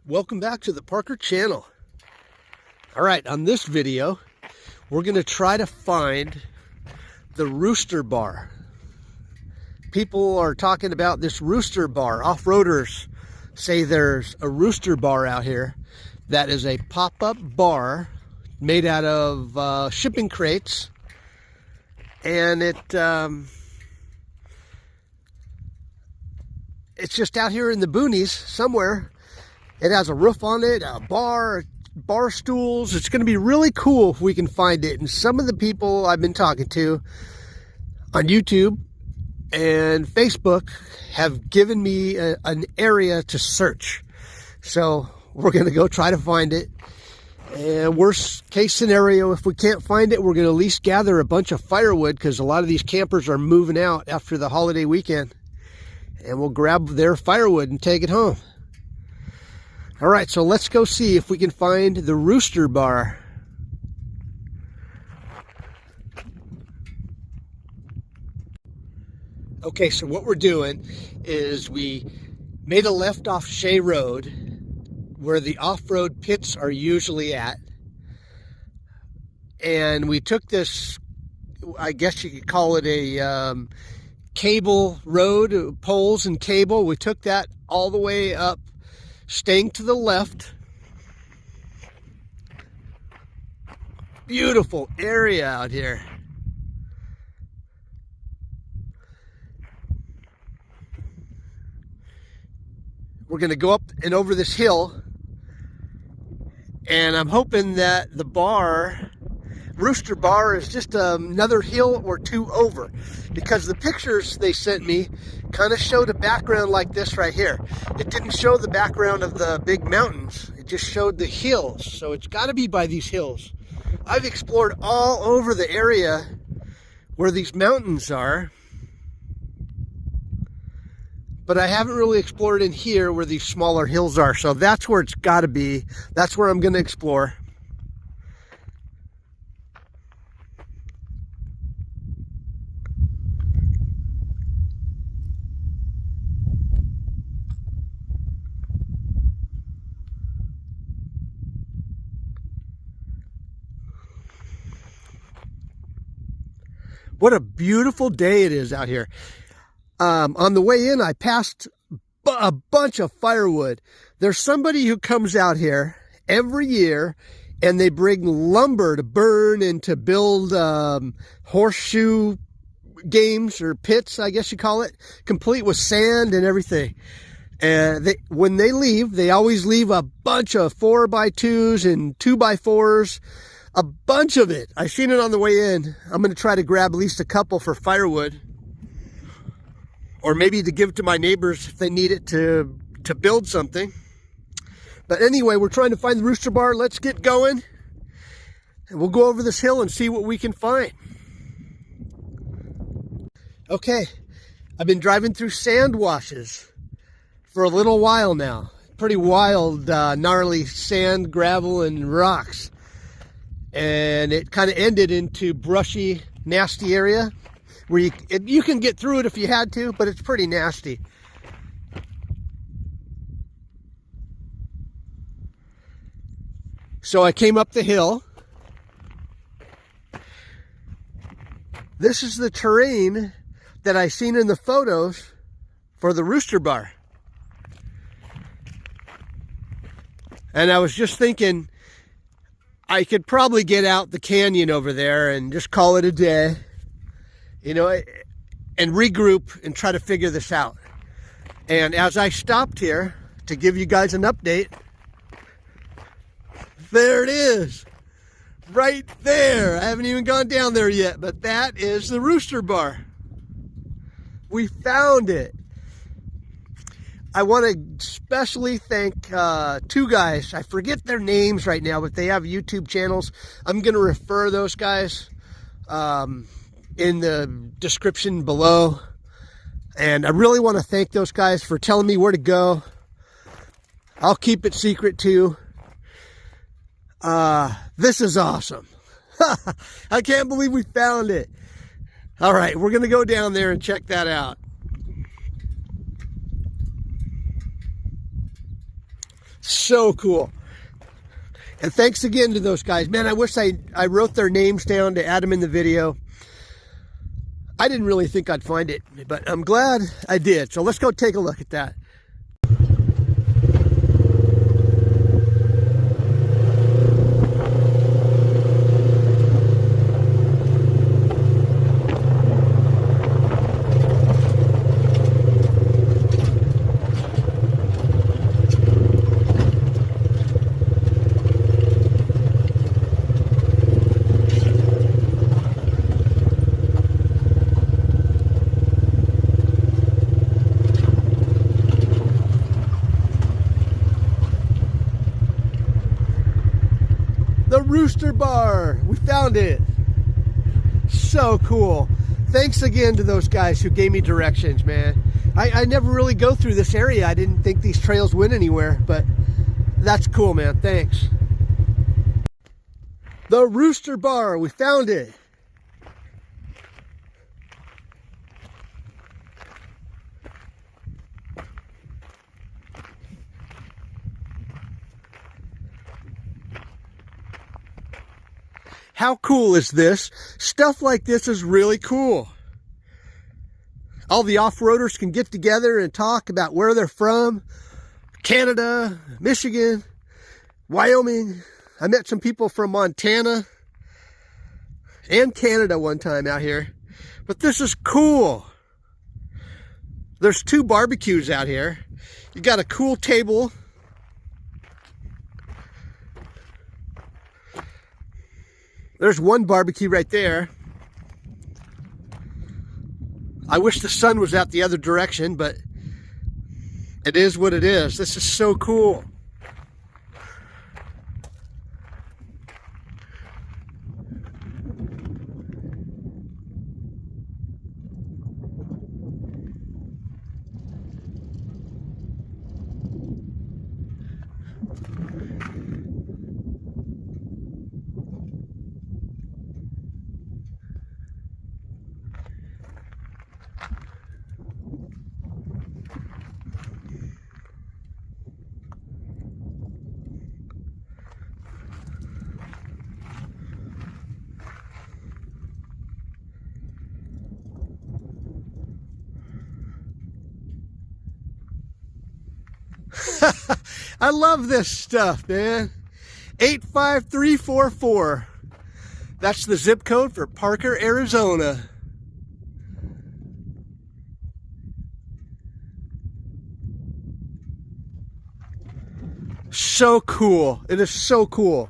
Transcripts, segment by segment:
Welcome back to the Parker channel. All right, on this video, we're gonna try to find the Rooster Bar. People are talking about this Rooster Bar. Off-roaders say there's a Rooster Bar out here that is a pop-up bar made out of shipping crates. And it's just out here in the boonies somewhere. It has a roof on it, a bar stools. It's going to be really cool if we can find it. And some of the people I've been talking to on YouTube and Facebook have given me an area to search. So we're going to go try to find it. And worst case scenario, if we can't find it, we're going to at least gather a bunch of firewood, because a lot of these campers are moving out after the holiday weekend. And we'll grab their firewood and take it home. All right, so let's go see if we can find the Rooster Bar. Okay, so what we're doing is we made a left off Shea Road, where the off-road pits are usually at. And we took this, I guess you could call it a cable road, poles and cable. We took that all the way up, staying to the left. Beautiful area out here. We're going to go up and over this hill. And I'm hoping that the bar, Rooster Bar, is just another hill or two over, because the pictures they sent me kind of showed a background like this right here. It didn't show the background of the big mountains. It just showed the hills. So it's got to be by these hills. I've explored all over the area where these mountains are, but I haven't really explored in here where these smaller hills are. So that's where it's got to be. That's where I'm going to explore. What a beautiful day it is out here. On the way in, I passed a bunch of firewood. There's somebody who comes out here every year, and they bring lumber to burn and to build horseshoe games, or pits, I guess you call it, complete with sand and everything. And when they leave, they always leave a bunch of 4x2s and 2x4s. A bunch of it. I seen it on the way in. I'm going to try to grab at least a couple for firewood, or maybe to give to my neighbors if they need it to build something. But anyway, we're trying to find the Rooster Bar. Let's get going, and we'll go over this hill and see what we can find. Okay, I've been driving through sand washes for a little while now. Pretty wild, gnarly sand, gravel, and rocks. And it kind of ended into brushy, nasty area where you can get through it if you had to, but it's pretty nasty. So I came up the hill. This is the terrain that I seen in the photos for the Rooster Bar. And I was just thinking, I could probably get out the canyon over there and just call it a day, you know, and regroup and try to figure this out. And as I stopped here to give you guys an update, there it is, right there. I haven't even gone down there yet, but that is the Rooster Bar. We found it. I want to especially thank two guys. I forget their names right now, but they have YouTube channels. I'm going to refer those guys in the description below. And I really want to thank those guys for telling me where to go. I'll keep it secret too. This is awesome. I can't believe we found it. All right, we're going to go down there and check that out. So cool. And thanks again to those guys. Man, I wish I wrote their names down to add them in the video. I didn't really think I'd find it, but I'm glad I did. So let's go take a look at that. The Rooster Bar, we found it. So cool. Thanks again to those guys who gave me directions, man. I never really go through this area. I didn't think these trails went anywhere, but that's cool, man. Thanks. The Rooster Bar, we found it. How cool is this? Stuff like this is really cool. All the off-roaders can get together and talk about where they're from. Canada, Michigan, Wyoming. I met some people from Montana and Canada one time out here. But this is cool. There's 2 barbecues out here. You got a cool table. There's one barbecue right there. I wish the sun was out the other direction, but it is what it is. This is so cool. I love this stuff, man. 85344. That's the zip code for Parker, Arizona. So cool. It is so cool.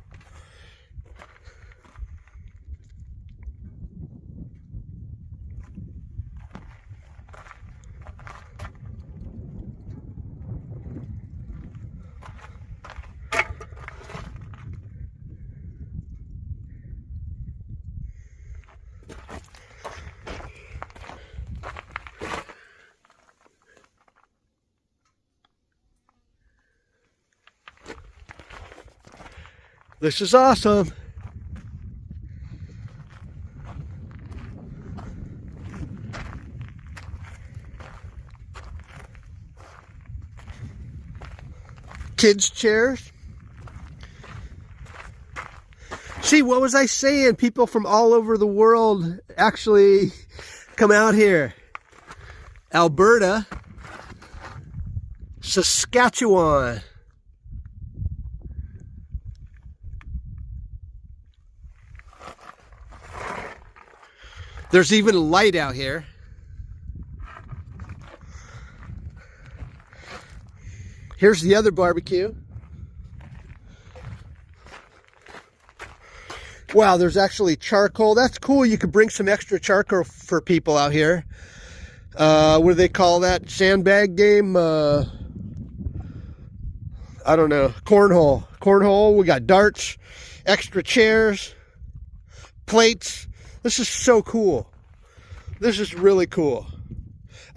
This is awesome. Kids' chairs. See, what was I saying? People from all over the world actually come out here. Alberta, Saskatchewan. There's even a light out here. Here's the other barbecue. Wow, there's actually charcoal. That's cool. You could bring some extra charcoal for people out here. What do they call that sandbag game? I don't know. Cornhole. Cornhole. We got darts, extra chairs, plates. This is so cool. This is really cool.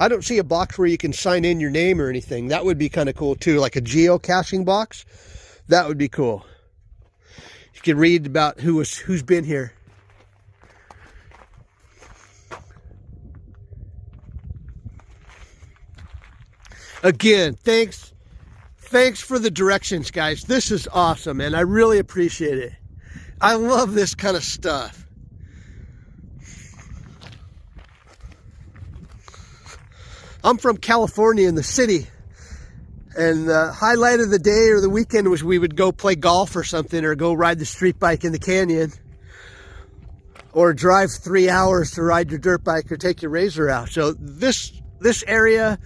I don't see a box where you can sign in your name or anything. That would be kind of cool too, like a geocaching box. That would be cool. You can read about who's been here. Again, thanks Thanks for the directions, guys. This is awesome, and I really appreciate it. I love this kind of stuff. I'm from California in the city, and the highlight of the day or the weekend was we would go play golf or something, or go ride the street bike in the canyon, or drive 3 hours to ride your dirt bike or take your razor out. So this area,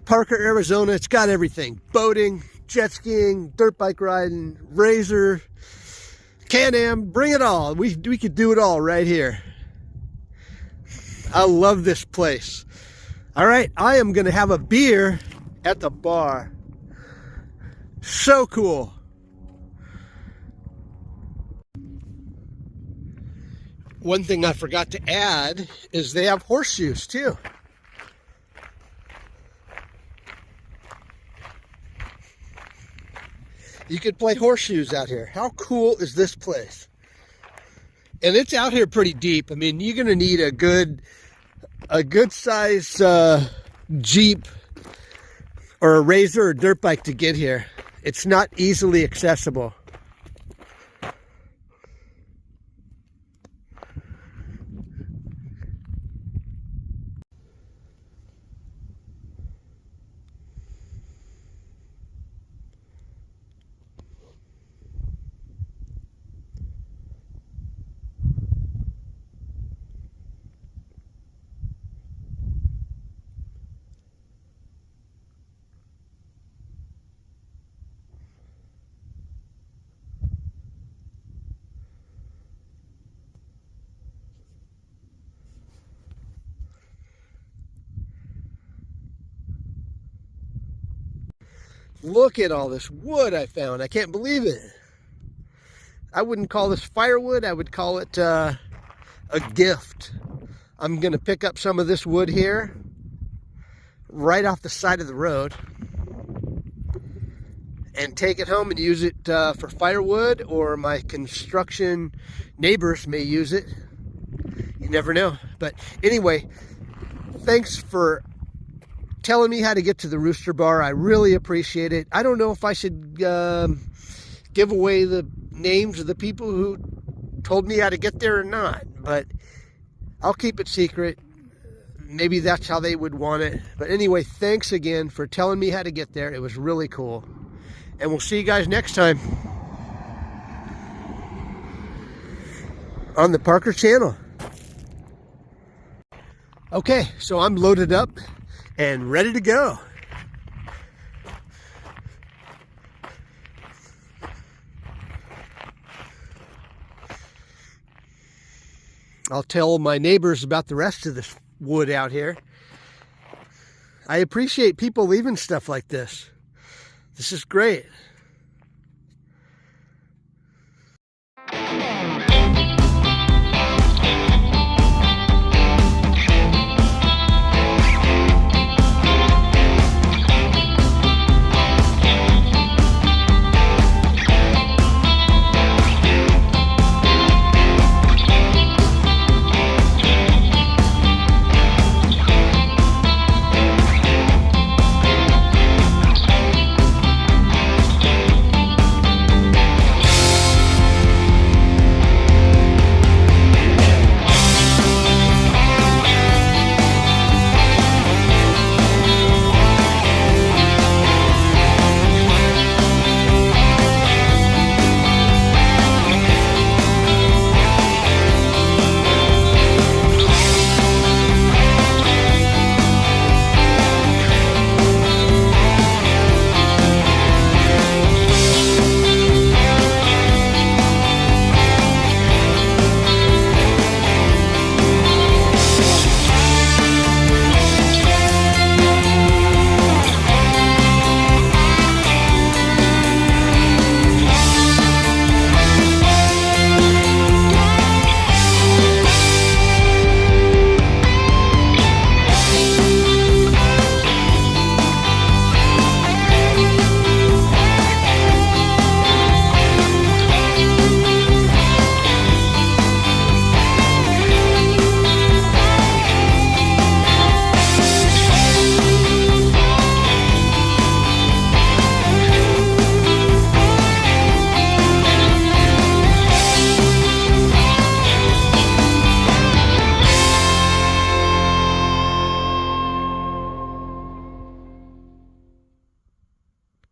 Parker, Arizona, it's got everything. Boating, jet skiing, dirt bike riding, razor, Can-Am, bring it all. We could do it all right here. I love this place. All right, I am gonna have a beer at the bar. So cool. One thing I forgot to add is they have horseshoes too. You could play horseshoes out here. How cool is this place? And it's out here pretty deep. I mean, you're gonna need a good size Jeep or a razor or dirt bike to get here. It's not easily accessible. Look at all this wood I found. I can't believe it. I wouldn't call this firewood. I would call it a gift. I'm going to pick up some of this wood here right off the side of the road and take it home and use it for firewood, or my construction neighbors may use it. You never know. But anyway, thanks for telling me how to get to the Rooster Bar. I really appreciate it. I don't know if I should give away the names of the people who told me how to get there or not, but I'll keep it secret. Maybe that's how they would want it. But anyway, thanks again for telling me how to get there. It was really cool. And we'll see you guys next time on the Parker channel. Okay, so I'm loaded up and ready to go. I'll tell my neighbors about the rest of this wood out here. I appreciate people leaving stuff like this. This is great.